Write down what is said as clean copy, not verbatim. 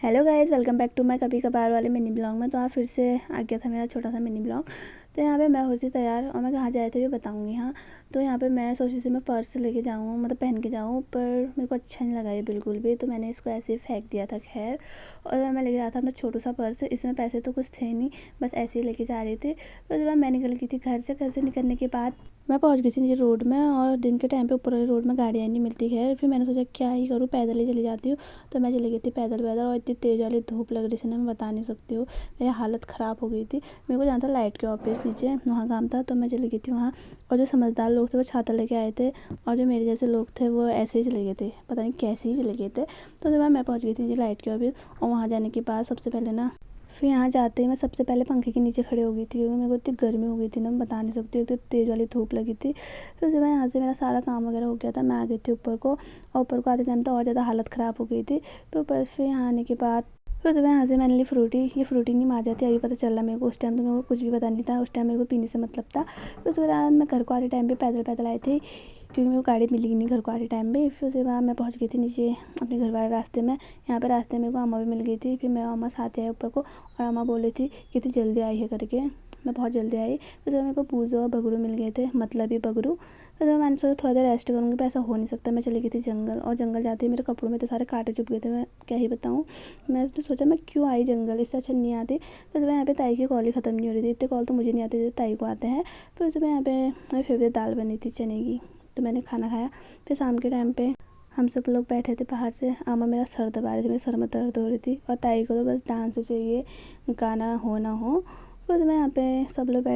Hello guys, welcome back to my कभी कभार वाले मिनी ब्लॉग में। तो आप फिर से आ गया था मेरा छोटा सा मिनी ब्लॉग। तो यहाँ पे मैं हो रही थी तैयार और मैं कहाँ जाए थे भी बताऊँगी। हाँ, तो यहाँ पे मैं सोची थी मैं पर्स लेके जाऊँ, मतलब पहन के जाऊँ, पर मेरे को अच्छा नहीं लगा ये बिल्कुल भी। तो मैंने इसको ऐसे ही फेंक दिया था। खैर, और मैं लेके आया था अपना छोटा सा पर्स। इसमें पैसे तो कुछ थे नहीं, बस ऐसे ही लेके जा रही थी। तो जब मैं निकल गई थी घर से निकलने के बाद मैं पहुंच गई थी नीचे रोड में, और दिन के टाइम पे ऊपर वाली रोड में गाड़ियाँ नहीं मिलती। खैर, फिर मैंने सोचा क्या ही करूँ, पैदल ही चली जाती हूँ। तो मैं चली गई थी पैदल पैदल, और इतनी तेज़ वाली धूप लग रही थी ना, मैं बता नहीं सकती हूँ। मेरी हालत ख़राब हो गई थी। मेरे को जाना था लाइट के ऑफिस नीचे, वहाँ काम था, तो मैं चली गई थी वहाँ। और जो समझदार लोग थे वो छाता लेके आए थे, और जो मेरे जैसे लोग थे वो ऐसे ही चले गए थे, पता नहीं कैसे ही चले गए थे। तो जब मैं पहुँच गई थी नीचे लाइट के ऑफिस, और वहाँ जाने के बाद सबसे पहले ना, फिर यहाँ जाते ही मैं सबसे पहले पंखे के नीचे खड़े हो गई थी, क्योंकि मेरे को इतनी गर्मी हो गई थी ना, मैं बता नहीं सकती हूँ। इतनी तेज़ वाली धूप लगी थी। फिर जब मैं यहाँ से मेरा सारा काम वगैरह हो गया था, मैं आ गई थी ऊपर को, और ऊपर को आते टाइम तो और ज़्यादा हालत ख़राब हो गई थी। तो ऊपर फिर यहाँ आने के बाद फिर जब मैं यहाँ से मैंने ली फ्रूटी। ये फ्रूटी नहीं माजा थी, अभी पता चल रहा मेरे को। उस टाइम तो मेरे को कुछ भी पता नहीं था, उस टाइम मेरे को पीने से मतलब था। फिर उसके बाद मैं घर को आते टाइम पे पैदल पैदल आई थी, क्योंकि मेरे को गाड़ी मिली नहीं घर को आते टाइम पे। फिर उसके बाद मैं पहुँच गई थी नीचे अपने घर वाले रास्ते में। यहाँ पे रास्ते में मेरे को अम्मा भी मिल गई थी। फिर मेरा अम्मा साथ आए ऊपर को, और अम्मा बोले थी कि इतनी जल्दी आई है करके। मैं बहुत जल्दी आई। फिर जब मेरे को पूजा और बगरू मिल गए थे, मतलब ही बगरू। फिर जब मैंने सोचा थोड़ा देर रेस्ट करूँगी, पर ऐसा हो नहीं सकता। मैं चली गई थी जंगल, और जंगल जाते ही मेरे कपड़ों में तो सारे कांटे चुभ गए थे। मैं क्या ही बताऊँ। मैंने सोचा मैं क्यों आई जंगल, इससे अच्छा नहीं आती। फिर जब यहाँ पे ताई की कॉल ही ख़त्म नहीं हो रही थी। इतने कॉल तो मुझे नहीं आते थे, ताई को आते हैं। फिर जब यहाँ पे मेरी फेवरेट दाल बनी थी चने की, तो मैंने खाना खाया। फिर शाम के टाइम पे हम सब लोग बैठे थे बाहर से। आमा मेरा सर दबा रही थी, मेरे सर में दर्द हो रही थी, और ताई को तो बस डांस चाहिए, गाना हो ना हो। फिर मैं यहाँ पे सब लोग बैठ